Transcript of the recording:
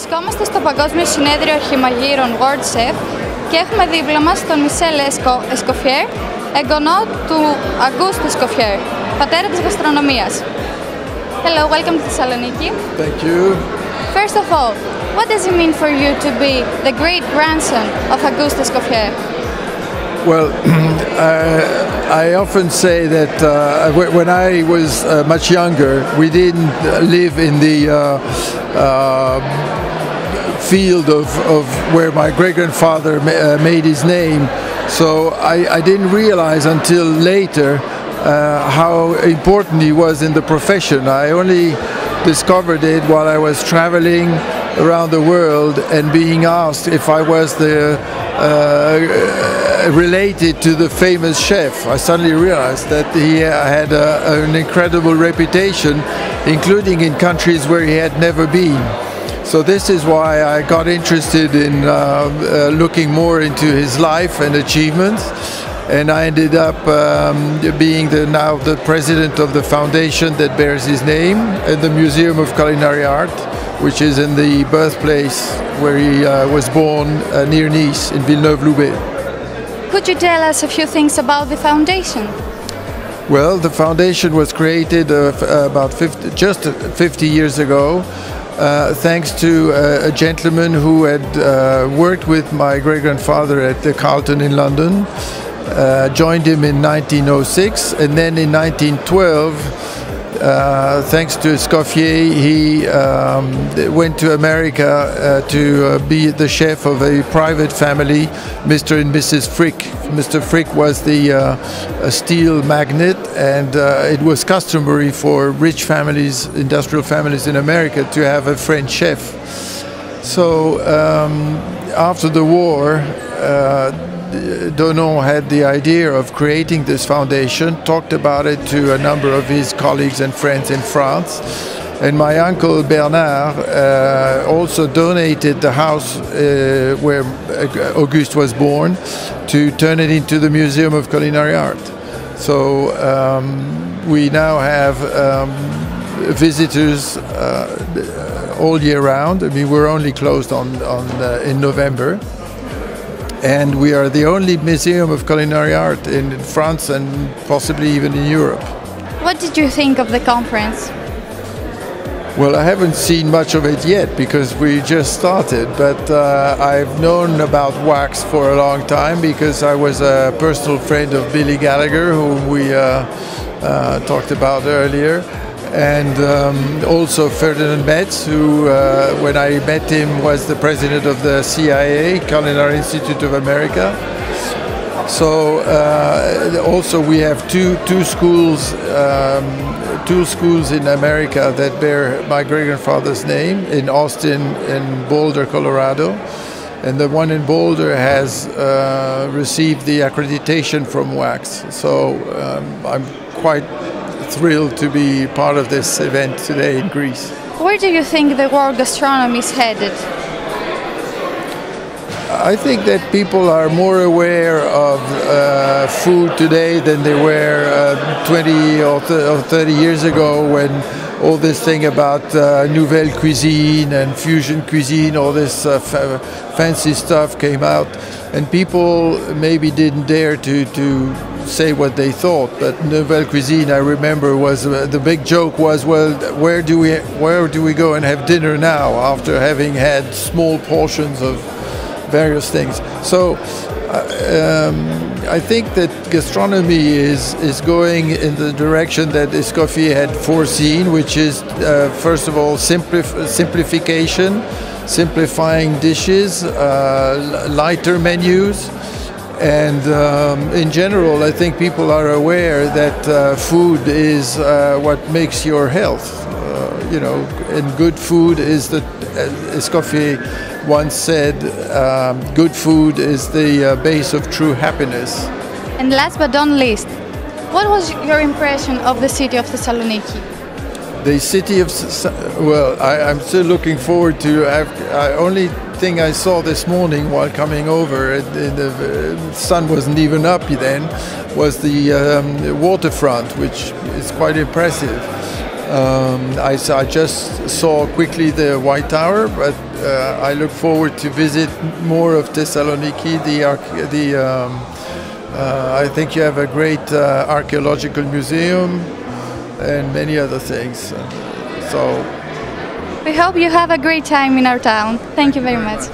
Βρισκόμαστε στο Παγκόσμιο Συνέδριο Αρχιμαγείρων Worldchef και έχουμε δίπλα μας τον Michel Escoffier, εγγονό του August Escoffier, πατέρα της γαστρονομίας. Hello, welcome to Thessaloniki. Thank you. First of all, what does it mean for you to be the great-grandson of August Escoffier? Well, I often say that when I was much younger, we didn't live in the field of where my great-grandfather made his name. So I didn't realize until later how important he was in the profession. I only discovered it while I was traveling around the world and being asked if I was related to the famous chef. I suddenly realized that he had an incredible reputation, including in countries where he had never been. So this is why I got interested in looking more into his life and achievements, and I ended up being now the president of the foundation that bears his name at the Museum of Culinary Art, which is in the birthplace where he was born near Nice in Villeneuve-Loubet. Could you tell us a few things about the foundation? Well, the foundation was created about just 50 years ago, thanks to a gentleman who had worked with my great-grandfather at the Carlton in London, joined him in 1906, and then in 1912, thanks to Escoffier, he went to America to be the chef of a private family, Mr. and Mrs. Frick. Mr. Frick was the steel magnate, and it was customary for rich families, industrial families in America, to have a French chef. So after the war, Donon had the idea of creating this foundation, talked about it to a number of his colleagues and friends in France, and my uncle Bernard also donated the house where Auguste was born to turn it into the Museum of Culinary Art. So we now have visitors all year round. I mean, we're only closed in November. And we are the only museum of culinary art in France and possibly even in Europe. What did you think of the conference? Well, I haven't seen much of it yet because we just started, but I've known about wax for a long time because I was a personal friend of Billy Gallagher, whom we talked about earlier. And also Ferdinand Metz, who, when I met him, was the president of the CIA, Culinary Institute of America. So also we have two schools in America that bear my great-grandfather's name, in Austin and Boulder, Colorado. And the one in Boulder has received the accreditation from wax. So I'm quite thrilled to be part of this event today in Greece. Where do you think the world gastronomy is headed? I think that people are more aware of food today than they were 20 or 30 years ago, when all this thing about nouvelle cuisine and fusion cuisine, all this fancy stuff came out, and people maybe didn't dare to say what they thought. But nouvelle cuisine, I remember, was the big joke was, well, where do we go and have dinner now after having had small portions of various things? So I think that gastronomy is going in the direction that Escoffier had foreseen, which is first of all simplification, simplifying dishes, lighter menus. And in general, I think people are aware that food is what makes your health. You know, and good food is Escoffier once said, good food is the base of true happiness. And last but not least, what was your impression of the city of Thessaloniki? The city of, well, I'm still looking forward to, only thing I saw this morning while coming over, the sun wasn't even up then, was the waterfront, which is quite impressive. I just saw quickly the White Tower, but I look forward to visit more of Thessaloniki. I think you have a great archaeological museum and many other things. So we hope you have a great time in our town. Thank you very much.